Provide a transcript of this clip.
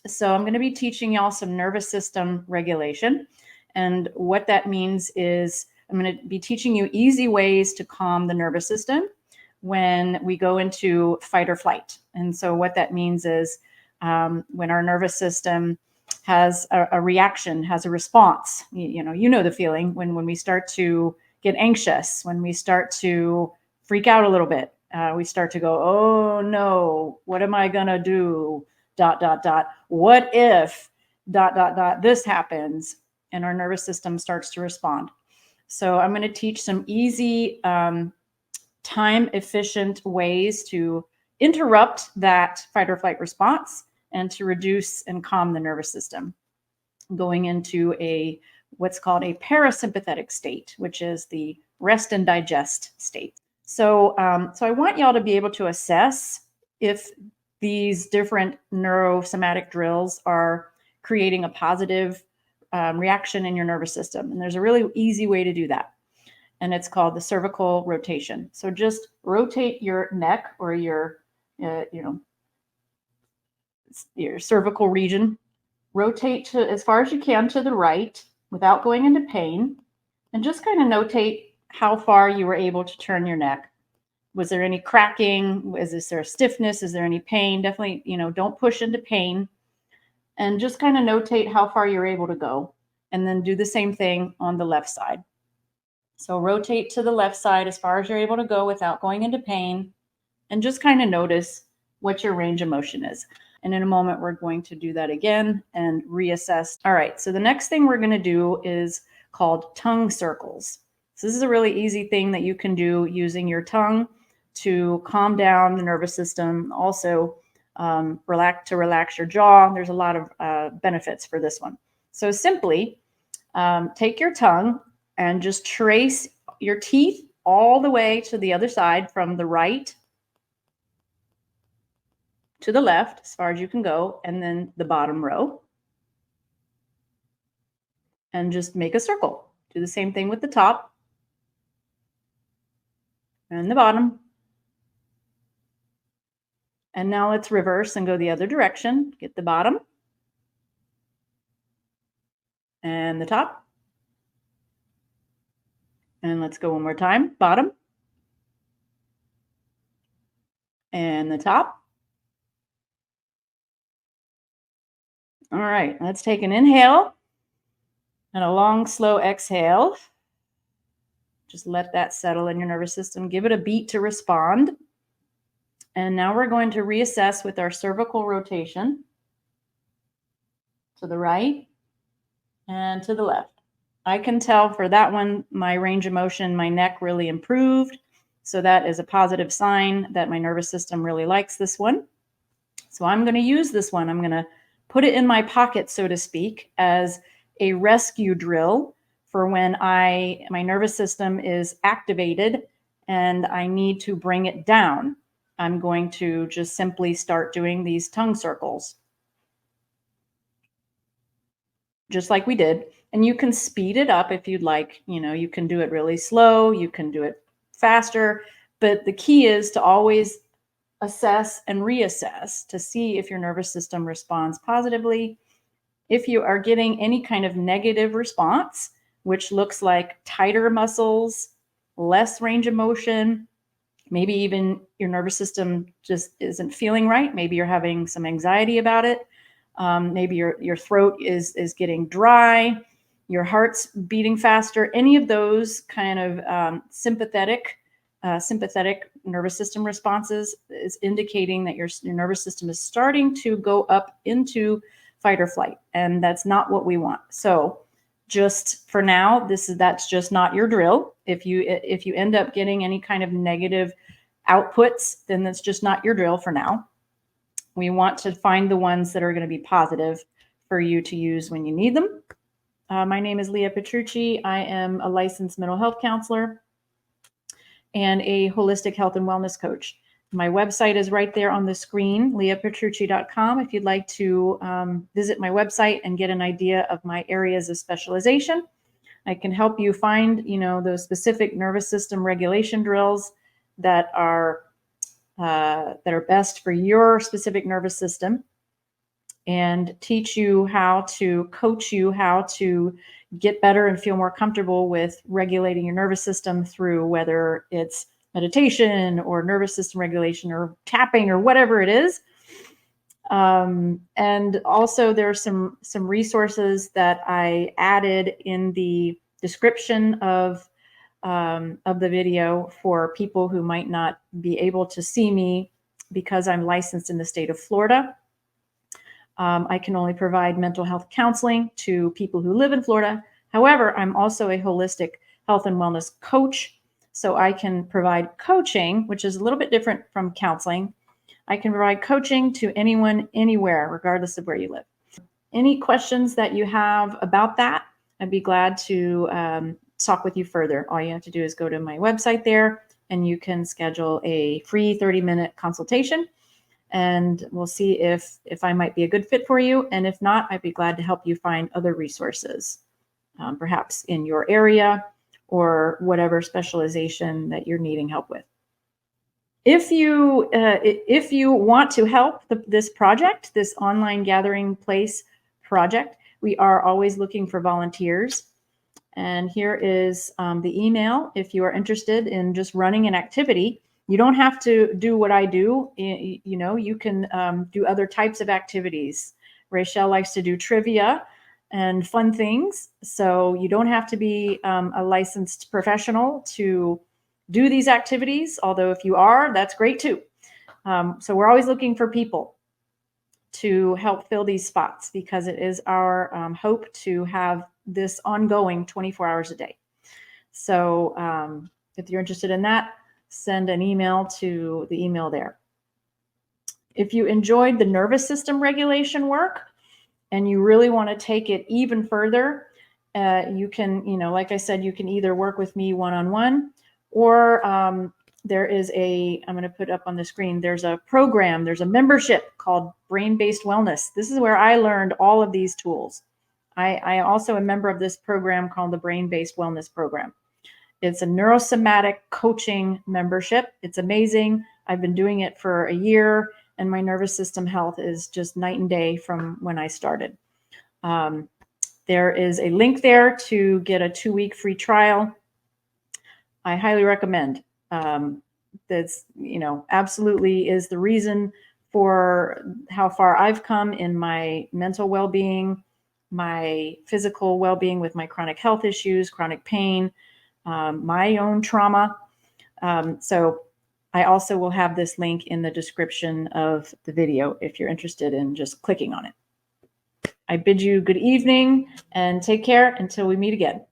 So I'm going to be teaching y'all some nervous system regulation. And what that means is I'm going to be teaching you easy ways to calm the nervous system when we go into fight or flight. And so what that means is when our nervous system has a reaction, has a response, you know the feeling when we start to get anxious, when we start to freak out a little bit, we start to go, oh no, what am I gonna do? ... What if ... this happens? And our nervous system starts to respond. So I'm going to teach some easy, time efficient ways to interrupt that fight or flight response and to reduce and calm the nervous system, going into what's called a parasympathetic state, which is the rest and digest state. So I want y'all to be able to assess if these different neurosomatic drills are creating a positive reaction in your nervous system. And there's a really easy way to do that. And it's called the cervical rotation. So just rotate your neck or your cervical region. Rotate to as far as you can to the right without going into pain. And just kind of notate how far you were able to turn your neck. Was there any cracking? Is there a stiffness? Is there any pain? Definitely, don't push into pain. And just kind of notate how far you're able to go. And then do the same thing on the left side. So rotate to the left side as far as you're able to go without going into pain. And just kind of notice what your range of motion is. And in a moment, we're going to do that again and reassess. All right, so the next thing we're going to do is called tongue circles. So this is a really easy thing that you can do using your tongue to calm down the nervous system. Also, relax your jaw. There's a lot of benefits for this one. So simply take your tongue and just trace your teeth all the way to the other side, from the right to the left as far as you can go, and then the bottom row. And just make a circle. Do the same thing with the top and the bottom. And now let's reverse and go the other direction. Get the bottom and the top. And let's go one more time. Bottom and the top. All right, let's take an inhale and a long, slow exhale. Just let that settle in your nervous system. Give it a beat to respond. And now we're going to reassess with our cervical rotation to the right and to the left. I can tell for that one, my range of motion, my neck really improved. So that is a positive sign that my nervous system really likes this one. So I'm going to use this one. I'm going to put it in my pocket, so to speak, as a rescue drill for when my nervous system is activated and I need to bring it down. I'm going to just simply start doing these tongue circles, just like we did. And you can speed it up if you'd like. You can do it really slow, you can do it faster, but the key is to always assess and reassess to see if your nervous system responds positively. If you are getting any kind of negative response, which looks like tighter muscles, less range of motion, maybe even your nervous system just isn't feeling right. Maybe you're having some anxiety about it. Maybe your throat is getting dry, your heart's beating faster. Any of those kind of sympathetic nervous system responses is indicating that your nervous system is starting to go up into fight or flight, and that's not what we want. So just for now, that's just not your drill. If you end up getting any kind of negative outputs, then that's just not your drill for now. We want to find the ones that are going to be positive for you to use when you need them. My name is Leah Petrucci. I am a licensed mental health counselor and a holistic health and wellness coach. My website is right there on the screen, leahpetrucci.com. If you'd like to visit my website and get an idea of my areas of specialization, I can help you find, those specific nervous system regulation drills that are best for your specific nervous system. and teach you how to coach you how to get better and feel more comfortable with regulating your nervous system through whether it's meditation or nervous system regulation or tapping or whatever it is. And also there's some resources that I added in the description of the video for people who might not be able to see me because I'm licensed in the state of Florida. I can only provide mental health counseling to people who live in Florida. However, I'm also a holistic health and wellness coach. So I can provide coaching, which is a little bit different from counseling. I can provide coaching to anyone, anywhere, regardless of where you live. Any questions that you have about that, I'd be glad to talk with you further. All you have to do is go to my website there, and you can schedule a free 30-minute consultation, and we'll see if I might be a good fit for you. And if not, I'd be glad to help you find other resources, perhaps in your area or whatever specialization that you're needing help with. If you want to help this project, this online gathering place project, we are always looking for volunteers. And here is the email. If you are interested in just running an activity, you don't have to do what I do. You can do other types of activities. Rachel likes to do trivia and fun things. So you don't have to be a licensed professional to do these activities. Although if you are, that's great too. So we're always looking for people to help fill these spots because it is our hope to have this ongoing 24 hours a day. So if you're interested in that, send an email to the email there. If you enjoyed the nervous system regulation work and you really want to take it even further, you can, like I said, you can either work with me one-on-one, or there is I'm going to put up on the screen, there's a program, there's a membership called Brain-Based Wellness. This is where I learned all of these tools. I also am a member of this program called the Brain-Based Wellness Program. It's a neurosomatic coaching membership. It's amazing. I've been doing it for a year, and my nervous system health is just night and day from when I started. There is a link there to get a 2-week free trial. I highly recommend. That's, absolutely is the reason for how far I've come in my mental well-being, my physical well-being with my chronic health issues, chronic pain, my own trauma. So I also will have this link in the description of the video if you're interested in just clicking on it. I bid you good evening and take care until we meet again.